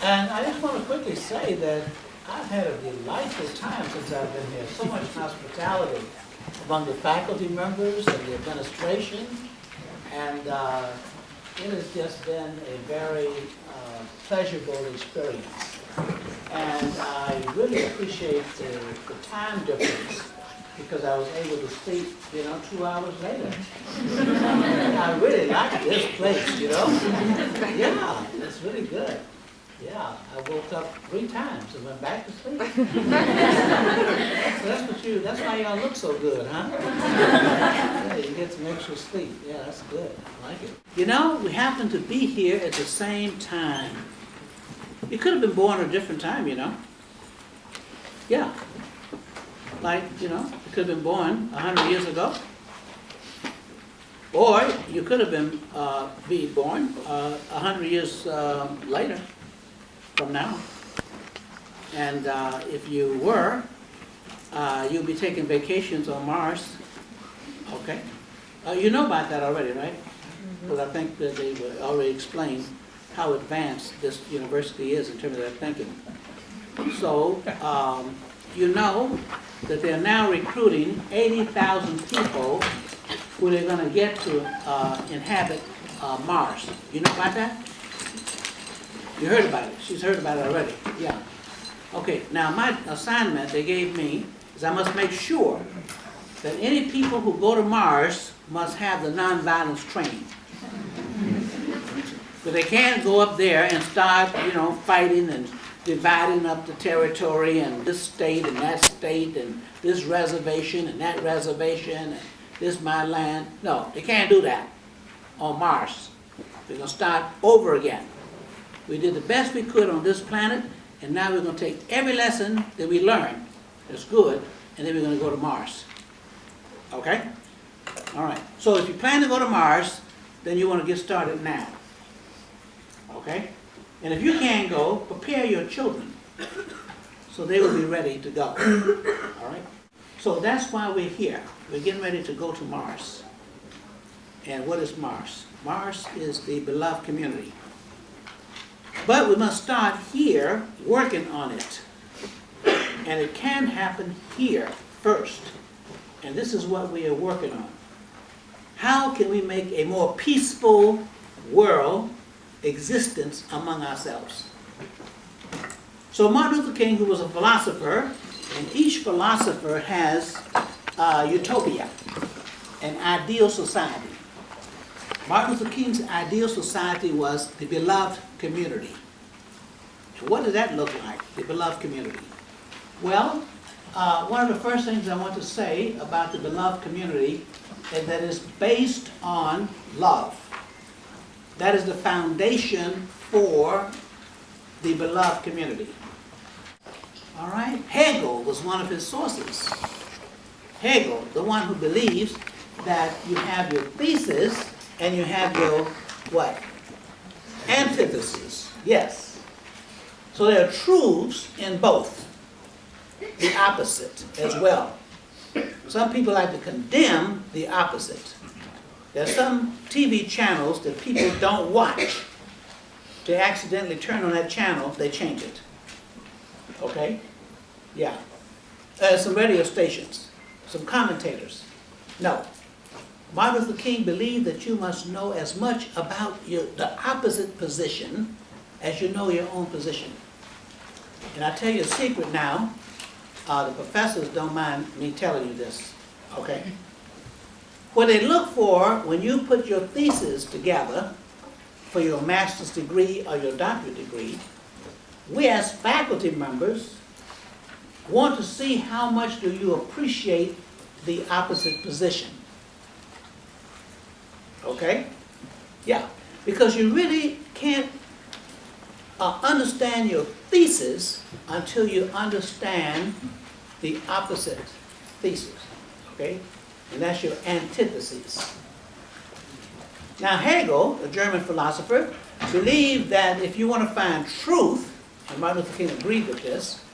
And I just want to quickly say that I've had a delightful time since I've been here. So much hospitality among the faculty members and the administration. And it has just been a very pleasurable experience. And I really appreciate the time difference because I was able to sleep, 2 hours later. I really like this place, Yeah, it's really good. Yeah, I woke up 3 times and went back to sleep. That's why y'all look so good, huh? Yeah, you get some extra sleep. Yeah, that's good. I like it. We happen to be here at the same time. You could have been born at a different time, Yeah. Like, you could have been born 100 years ago. Or you could have been born 100 years later from now. And if you were, you'll be taking vacations on Mars. Okay? You know about that already, right? Because I think that they already explained how advanced this university is in terms of their thinking. So, you know that they're now recruiting 80,000 people who they're going to get to inhabit Mars. You know about that? You heard about it. She's heard about it already. Yeah. Okay, now my assignment they gave me is I must make sure that any people who go to Mars must have the nonviolence training. But they can't go up there and start, fighting and dividing up the territory and this state and this reservation and that reservation and this my land. No, they can't do that on Mars. They're going to start over again. We did the best we could on this planet, and now we're going to take every lesson that we learned that's good, and then we're going to go to Mars. Okay? All right. So if you plan to go to Mars, then you want to get started now. Okay? And if you can't go, prepare your children so they will be ready to go. All right? So that's why we're here. We're getting ready to go to Mars. And what is Mars? Mars is the beloved community. But we must start here working on it. And it can happen here first. And this is what we are working on. How can we make a more peaceful world existence among ourselves? So Martin Luther King, who was a philosopher, and each philosopher has utopia, an ideal society. Martin Luther King's ideal society was the beloved community. And what did that look like, the beloved community? Well, one of the first things I want to say about the beloved community is that it's based on love. That is the foundation for the beloved community. All right? Hegel was one of his sources. Hegel, the one who believes that you have your thesis and you have your, what? Antithesis. Yes. So there are truths in both. The opposite as well. Some people like to condemn the opposite. There are some TV channels that people don't watch. They accidentally turn on that channel, they change it. Okay? Yeah. Some radio stations, some commentators. No. Martin Luther King believed that you must know as much about the opposite position as you know your own position. And I tell you a secret now. The professors don't mind me telling you this. Okay? What they look for when you put your thesis together for your master's degree or your doctorate degree, we as faculty members want to see how much do you appreciate the opposite position. Okay? Yeah. Because you really can't understand your thesis until you understand the opposite thesis. Okay? And that's your antithesis. Now Hegel, a German philosopher, believed that if you want to find truth, and Martin Luther King agreed with this,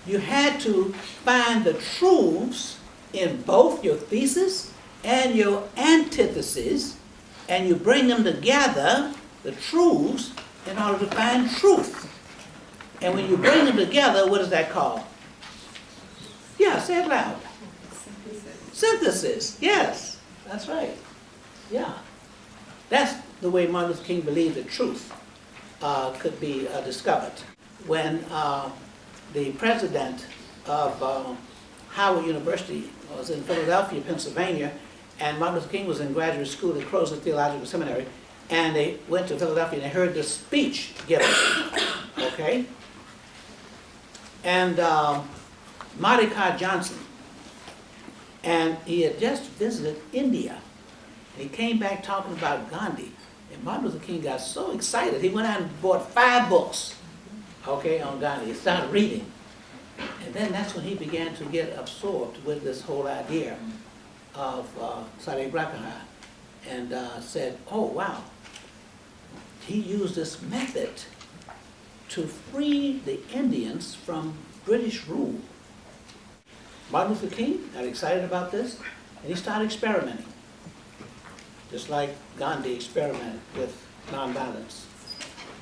you had to find the truths in both your thesis and your antithesis, and you bring them together, the truths, in order to find truth. And when you bring them together, what is that called? Yeah, say it loud. Synthesis. Yes, that's right. Yeah. That's the way Martin Luther King believed that truth could be discovered. When the president of Howard University was in Philadelphia, Pennsylvania, and Martin Luther King was in graduate school at Crozet Theological Seminary, and they went to Philadelphia and they heard this speech given, okay? And Mordecai Johnson, and he had just visited India. And he came back talking about Gandhi. And Martin Luther King got so excited, he went out and bought 5 books, okay, on Gandhi. He started reading. And then that's when he began to get absorbed with this whole idea of Satyagraha, and said, oh wow, he used this method to free the Indians from British rule. Martin Luther King got excited about this, and he started experimenting, just like Gandhi experimented with nonviolence.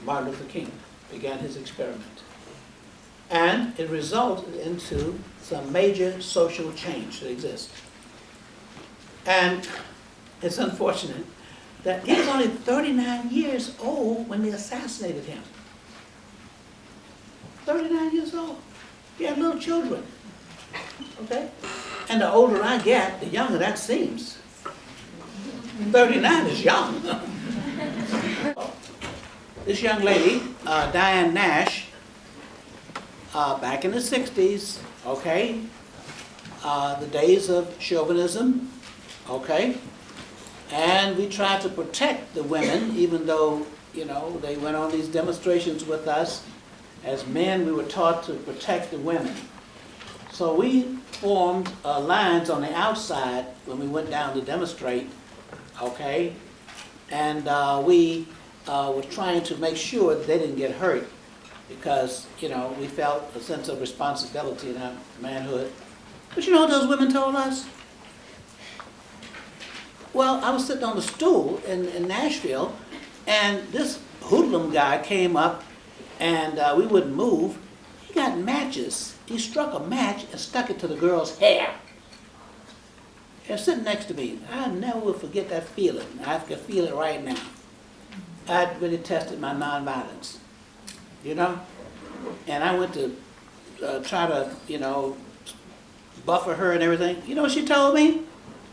Martin Luther King began his experiment. And it resulted into some major social change that exists. And it's unfortunate that he was only 39 years old when they assassinated him. 39 years old. He had little children. Okay? And the older I get, the younger that seems. 39 is young. This young lady, Diane Nash, back in the 60s, okay, the days of chauvinism, okay, and we tried to protect the women, even though, you know, they went on these demonstrations with us. As men, we were taught to protect the women. So we formed lines on the outside when we went down to demonstrate, okay, and we were trying to make sure that they didn't get hurt, because, you know, we felt a sense of responsibility in our manhood. But you know what those women told us? Well, I was sitting on the stool in Nashville, and this hoodlum guy came up, and we wouldn't move. He got matches. He struck a match and stuck it to the girl's hair. And sitting next to me, I never will forget that feeling. I can feel it right now. I really tested my nonviolence. You know? And I went to try to, you know, buffer her and everything. You know what she told me?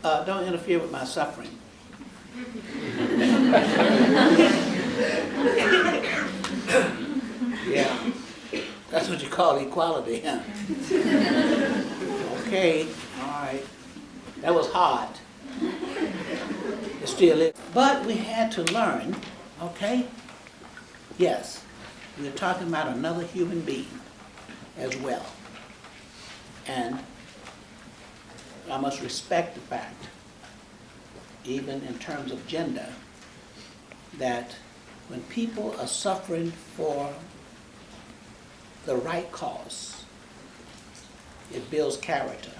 Don't interfere with my suffering. Yeah. That's what you call equality, huh? Okay, all right. That was hard. It still is. But we had to learn, okay? Yes. We're talking about another human being as well. And I must respect the fact, even in terms of gender, that when people are suffering for the right cause, it builds character.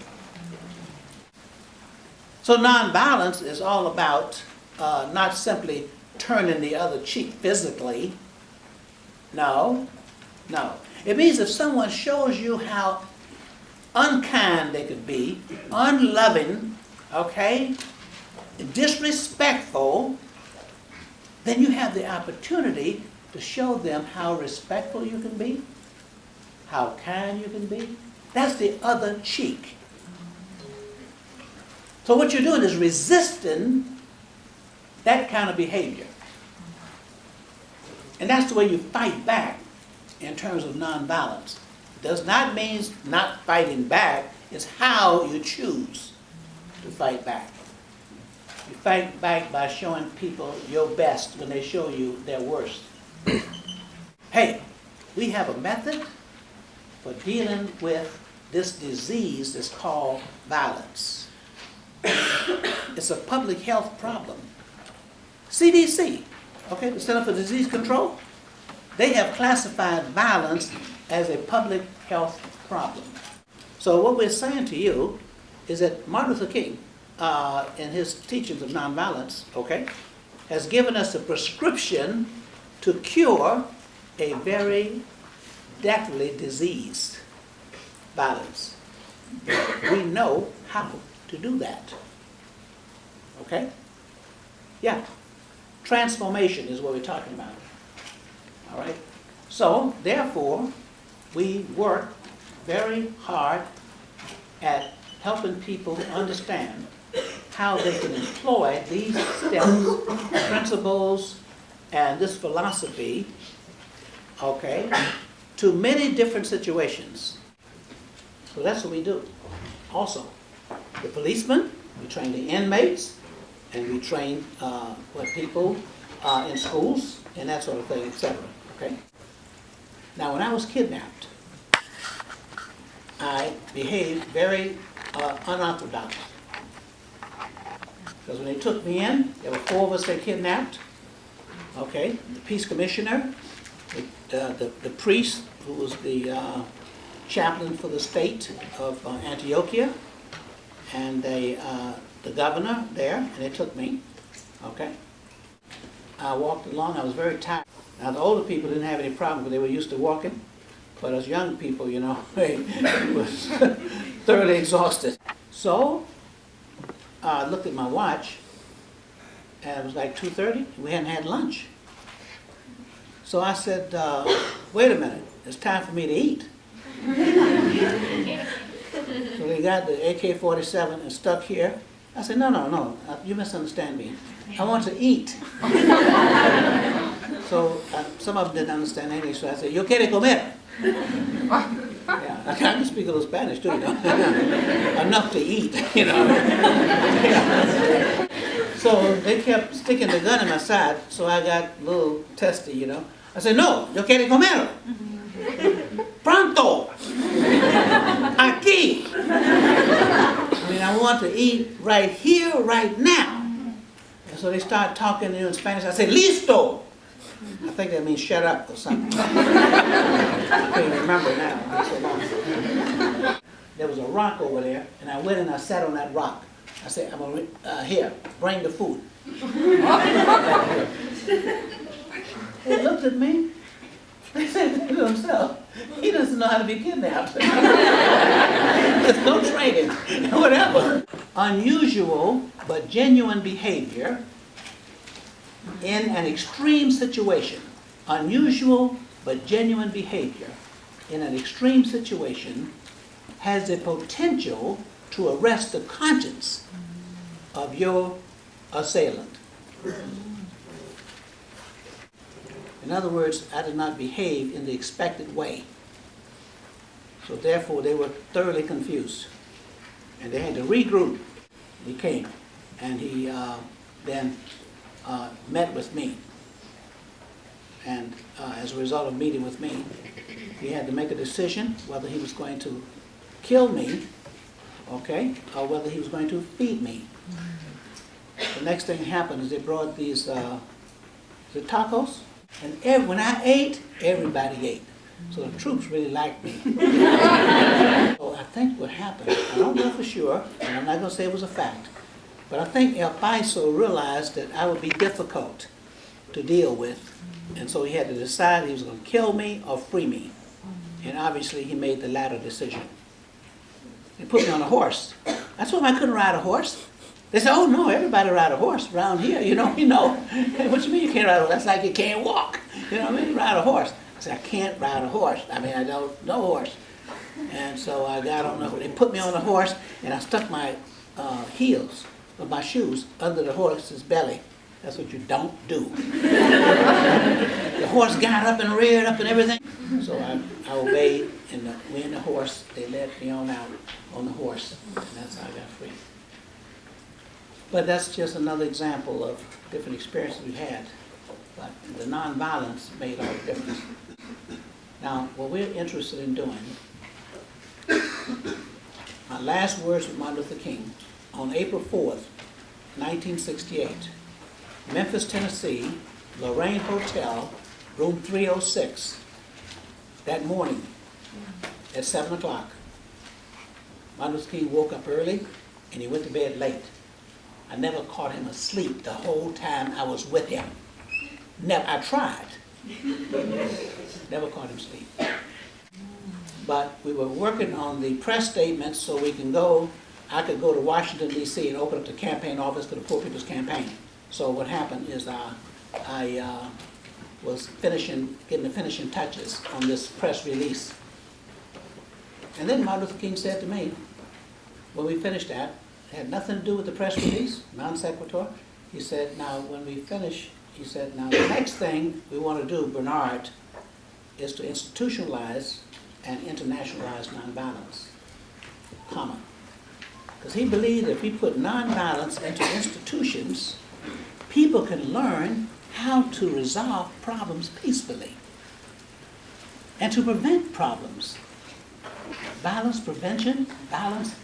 So nonviolence is all about not simply turning the other cheek physically. No, no. It means if someone shows you how unkind they could be, unloving, okay, disrespectful, then you have the opportunity to show them how respectful you can be, how kind you can be. That's the other cheek. So what you're doing is resisting that kind of behavior. And that's the way you fight back in terms of nonviolence. It does not mean not fighting back. It's how you choose to fight back. You fight back by showing people your best when they show you their worst. Hey, we have a method for dealing with this disease that's called violence. It's a public health problem. CDC, okay, the Center for Disease Control, they have classified violence as a public health problem. So what we're saying to you is that Martin Luther King, in his teachings of nonviolence, okay, has given us a prescription to cure a very deathly disease, violence. We know how to do that. Okay? Yeah. Transformation is what we're talking about. All right? So, therefore, we work very hard at helping people understand how they can employ these steps, principles, and this philosophy, okay, to many different situations. So that's what we do. Also, the policemen, we train the inmates, and we train people in schools, and that sort of thing, etc. Okay? Now, when I was kidnapped, I behaved very unorthodox. Because when they took me in, there were 4 of us they kidnapped. Okay, the peace commissioner, the priest who was the chaplain for the state of Antioquia, and the governor there, and they took me. Okay, I walked along. I was very tired. Now the older people didn't have any problem because they were used to walking, but us young people, you know, they was thoroughly exhausted. So I looked at my watch, and it was like 2:30. We hadn't had lunch. So I said, wait a minute, it's time for me to eat. So they got the AK-47 and stuck here. I said, no, you misunderstand me. I want to eat. So some of them didn't understand English, so I said, yo quiere comer. Yeah, I can speak a little Spanish too, you know. Enough to eat, you know. Yeah. So they kept sticking the gun in my side, so I got a little testy, you know. I said, no, yo quiere comer. Pronto. Aquí. I mean, I want to eat right here, right now. And so they start talking in Spanish. I said, listo. I think that means shut up or something. I can't remember now. It's so long. There was a rock over there, and I went and I sat on that rock. I said, I'm going to, here, bring the food. He looked at me. He said to himself, he doesn't know how to be kidnapped. There's no training, whatever. Unusual but genuine behavior in an extreme situation. Unusual but genuine behavior in an extreme situation has the potential to arrest the conscience of your assailant. In other words, I did not behave in the expected way. So therefore, they were thoroughly confused. And they had to regroup. He came, and he then met with me. And as a result of meeting with me, he had to make a decision whether he was going to kill me, okay, or whether he was going to feed me. The next thing happened is they brought these the tacos, and when I ate, everybody ate. So the troops really liked me. So I think what happened, I don't know for sure, and I'm not going to say it was a fact, but I think El Paiso realized that I would be difficult to deal with, and so he had to decide he was going to kill me or free me. And obviously he made the latter decision. They put me on a horse. I told them I couldn't ride a horse. They said, oh no, everybody ride a horse around here, you know. What you mean you can't ride a horse? That's like you can't walk. You know what I mean? Ride a horse. I said, I can't ride a horse. I mean, I don't know horse. And so I got on the horse. They put me on the horse, and I stuck my heels of my shoes under the horse's belly. That's what you don't do. The horse got up and reared up and everything. So I obeyed, and we in the horse, they led me on out on the horse, and that's how I got free. But that's just another example of different experiences we've had. But the nonviolence made all the difference. Now, what we're interested in doing, my last words with Martin Luther King, on April 4th, 1968, Memphis, Tennessee, Lorraine Hotel, room 306, that morning at 7 o'clock. Martin Luther King woke up early and he went to bed late. I never caught him asleep the whole time I was with him. Never. I tried. Never caught him asleep. but we were working on the press statements so we can go, I could go to Washington DC and open up the campaign office for the Poor People's Campaign. So what happened is I was getting the finishing touches on this press release. And then Martin Luther King said to me, when we finished that, it had nothing to do with the press release, non sequitur. He said, now when we finish, he said, now the next thing we want to do, Bernard, is to institutionalize and internationalize nonviolence, comma. Because he believed that if we put nonviolence into institutions, people can learn how to resolve problems peacefully and to prevent problems. Violence prevention, violence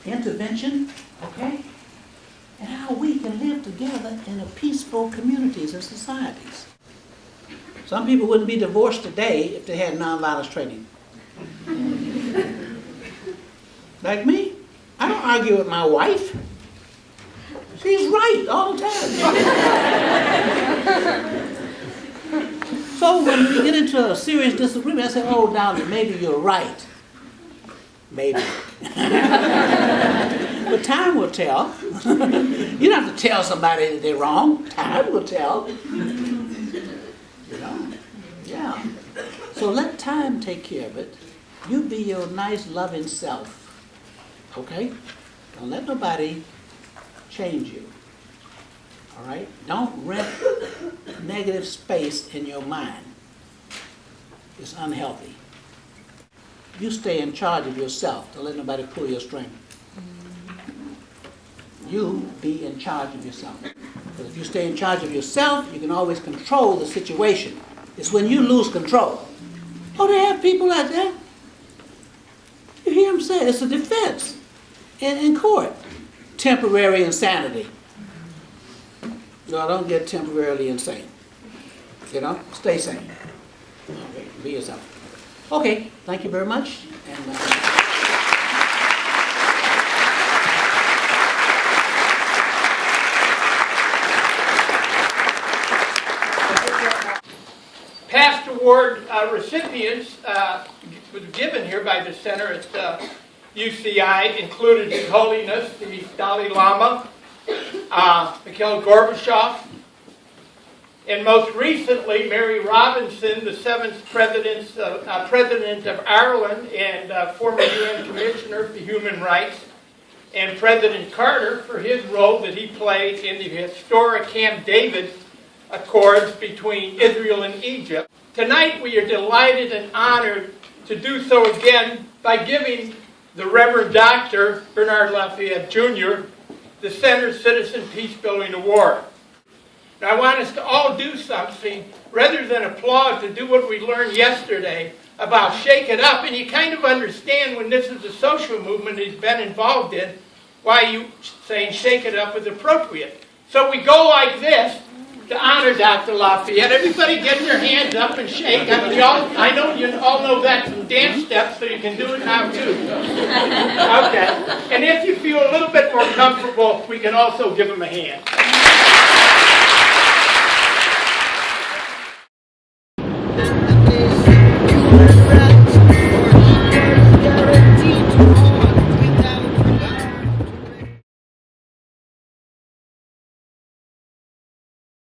intervention, okay? And how we can live together in a peaceful communities and societies. Some people wouldn't be divorced today if they had nonviolence training. Like me, I don't argue with my wife. She's right all the time. So when we get into a serious disagreement, I say, oh, darling, maybe you're right. Maybe. But time will tell. You don't have to tell somebody that they're wrong. Time will tell. You know? Yeah. So let time take care of it. You be your nice, loving self. Okay? Don't let nobody change you. All right? Don't rent negative space in your mind. It's unhealthy. You stay in charge of yourself. Don't let nobody pull your string. You be in charge of yourself. Because if you stay in charge of yourself, you can always control the situation. It's when you lose control. Oh, they have people like that. You hear them say it's a defense in court. Temporary insanity. No, don't get temporarily insane. You know, stay sane. Okay, be yourself. Okay, thank you very much. And, past award recipients was given here by the center at UCI included His Holiness the Dalai Lama, Mikhail Gorbachev, and most recently Mary Robinson, the 7th President of Ireland and former UN Commissioner for Human Rights, and President Carter for his role that he played in the historic Camp David Accords between Israel and Egypt. Tonight we are delighted and honored to do so again by giving the Reverend Dr. Bernard Lafayette Jr. the Center's Citizen Peacebuilding Award. Now I want us to all do something rather than applaud, to do what we learned yesterday about shake it up, and you kind of understand when this is a social movement that he's been involved in, why you saying shake it up is appropriate. So we go like this to honor Dr. Lafayette. Everybody get your hands up and shake. I know you all know that from dance steps, so you can do it now too. Okay. And if you feel a little bit more comfortable, we can also give him a hand.